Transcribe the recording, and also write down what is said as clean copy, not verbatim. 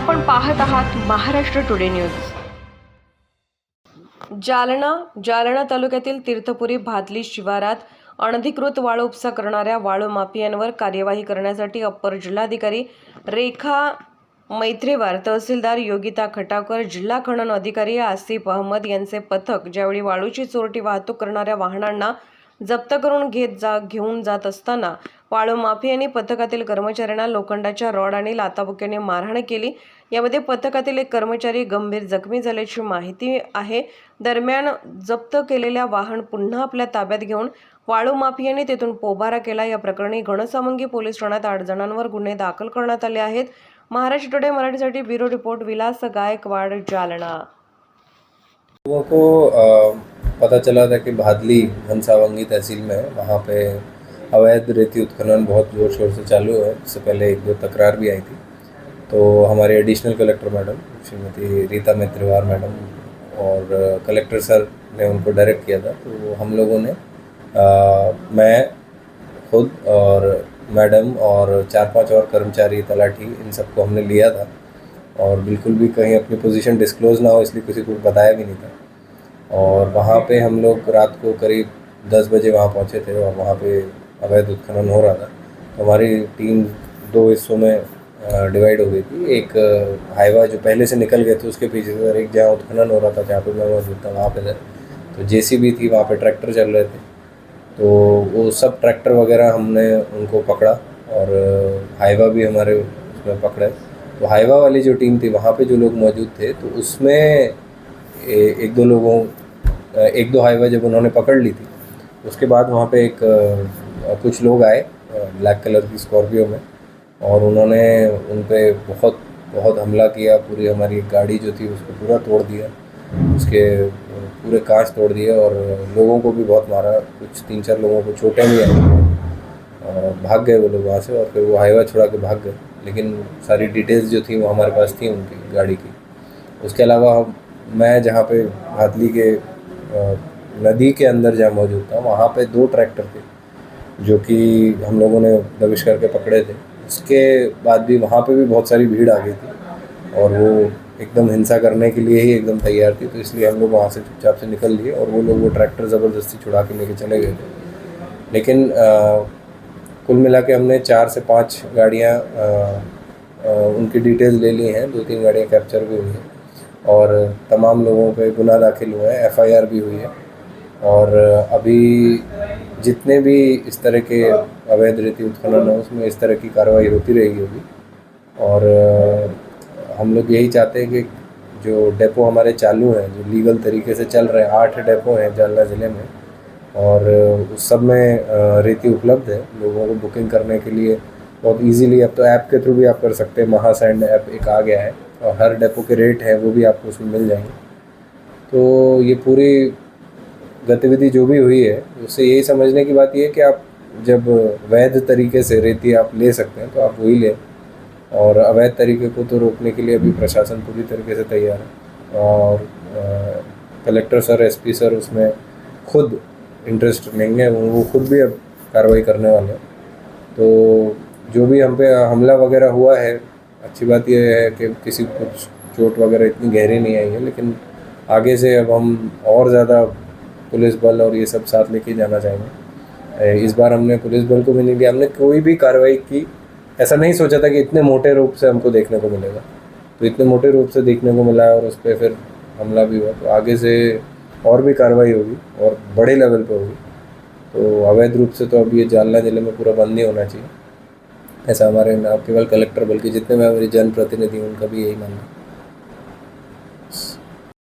आपण पाहत आहात महाराष्ट्र टुडे न्यूज। जालना तालुक्यातील तीर्थपुरी भादली शिवारात अनधिकृत वाळू उपसा करणाऱ्या वाळू माफियांवर कार्यवाही करण्यासाठी अप्पर जिल्हाधिकारी रेखा मैत्रेवार, तहसीलदार योगिता खटावकर, जिल्हा खनन अधिकारी आसिफ अहमद यांचे पथक ज्यावेळी वाळूची चोरटी वाहतूक करणाऱ्या वाहनांना जप्त करून घेऊन जात असताना वाळू माफियांनी पथकातील कर्मचाऱ्यांना लोखंडाच्या रॉड आणि लाथाबुक्याने मारहाण केली। यामध्ये पथकातील एक कर्मचारी गंभीर जखमी झाल्याची माहिती आहे। दरम्यान जप्त केलेल्या वाहन पुन्हा आपल्या ताब्यात घेऊन वाळू माफियांनी तेथून पोबारा केला। या प्रकरणी घनसावंगी पोलीस ठाण्यात 8 जणांवर गुन्हे दाखल करण्यात आले आहेत। महाराष्ट्र टुडे मराठीसाठी ब्युरो रिपोर्ट विलास गायकवाड, जालना। लोगों को पता चला था कि भादली घनसावंगी तहसील में है, वहाँ पे अवैध रेती उत्खनन बहुत ज़ोर शोर से चालू है। इससे पहले 1-2 तकरार भी आई थी। तो हमारे additional collector madam Shrimati Rita Maitrewar madam और कलेक्टर सर ने उनको डायरेक्ट किया था। तो हम लोगों ने मैं खुद और मैडम और 4-5 और कर्मचारी तलाठी, इन सबको हमने लिया था और बिल्कुल भी कहीं अपनी पोजीशन डिस्क्लोज़ ना हो इसलिए किसी को बताया भी नहीं था। और वहाँ पे हम लोग रात को करीब 10 बजे वहाँ पहुँचे थे और वहाँ पे अवैध उत्खनन हो रहा था। तो हमारी टीम 2 हिस्सों में डिवाइड हो गई थी। एक हाईवा जो पहले से निकल गए थे उसके पीछे से, और एक जहाँ उत्खनन हो रहा था जहाँ पे मैं मौजूद था वहाँ पे था। तो जेसीबी थी, वहाँ पे ट्रैक्टर चल रहे थे। तो वो सब ट्रैक्टर वगैरह हमने उनको पकड़ा और हाईवा भी हमारे उसमें पकड़े। तो हाईवा वाली जो टीम थी वहाँ पे जो लोग मौजूद थे तो उसमें एक दो हाईवा जब उन्होंने पकड़ ली थी उसके बाद वहाँ पे कुछ लोग आए ब्लैक कलर की स्कॉर्पियो में और उन्होंने उन पे बहुत हमला किया। पूरी हमारी गाड़ी जो थी उसको पूरा तोड़ दिया, उसके पूरे कांच तोड़ दिए और लोगों को भी बहुत मारा। कुछ 3-4 लोगों को चोटें भी आई और भाग गए वो लोग वहाँ से और फिर वो हाईवा छुड़ा के भाग गए। लेकिन सारी डिटेल्स जो थी वो हमारे पास थी उनकी गाड़ी की। उसके अलावा मैं जहाँ पे भादली के नदी के अंदर जहाँ मौजूद था वहाँ पे 2 ट्रैक्टर थे जो कि हम लोगों ने दबिश करके पकड़े थे। उसके बाद भी वहाँ पे भी बहुत सारी भीड़ आ गई थी और वो एकदम हिंसा करने के लिए ही एकदम तैयार थी। तो इसलिए हम लोग वहाँ से चुपचाप से निकल लिए और वो लोग वो ट्रैक्टर ज़बरदस्ती छुड़ा के लेके चले गए थे। लेकिन कुल मिला के हमने 4 से 5 गाड़ियाँ उनकी डिटेल्स ले ली हैं। 2-3 गाड़ियाँ कैप्चर भी हुई हैं और तमाम लोगों पे गुनाह दाखिल हुए हैं, FIR भी हुई है। और अभी जितने भी इस तरह के अवैध रेती उत्खनन है उसमें इस तरह की कार्रवाई होती रहेगी होगी। और हम लोग यही चाहते हैं कि जो डेपो हमारे चालू हैं, जो लीगल तरीके से चल रहे हैं, 8 डेपो हैं जालना ज़िले में और उस सब में रेती उपलब्ध है। लोगों को बुकिंग करने के लिए बहुत इजीली अब तो ऐप के थ्रू भी आप कर सकते हैं। महासैंड ऐप एक आ गया है और हर डेपो के रेट हैं वो भी आपको उसमें मिल जाएंगे। तो ये पूरी गतिविधि जो भी हुई है उससे यही समझने की बात ये है कि आप जब वैध तरीके से रेती आप ले सकते हैं तो आप वही लें और अवैध तरीके को तो रोकने के लिए अभी प्रशासन पूरी तरीके से तैयार है। और कलेक्टर सर, SP सर उसमें खुद इंटरेस्ट लेंगे, वो खुद भी अब कार्रवाई करने वाले हैं। तो जो भी हम पे हमला वगैरह हुआ है, अच्छी बात यह है कि किसी को कुछ चोट वगैरह इतनी गहरी नहीं आई है। लेकिन आगे से अब हम और ज़्यादा पुलिस बल और ये सब साथ लेके जाना चाहेंगे। इस बार हमने पुलिस बल को भी नहीं लिया, हमने कोई भी कार्रवाई की। ऐसा नहीं सोचा था कि इतने मोटे रूप से हमको देखने को मिलेगा, तो इतने मोटे रूप से देखने को मिला और उस पर फिर हमला भी हुआ। तो आगे से और भी कार्रवाई होगी और बड़े लेवल पे होगी। तो अवैध रूप से तो अब ये जालना ज़िले में पूरा बंद ही होना चाहिए, ऐसा हमारे न केवल कलेक्टर बल्कि जितने भी हमारे जनप्रतिनिधि उनका भी यही मानना है।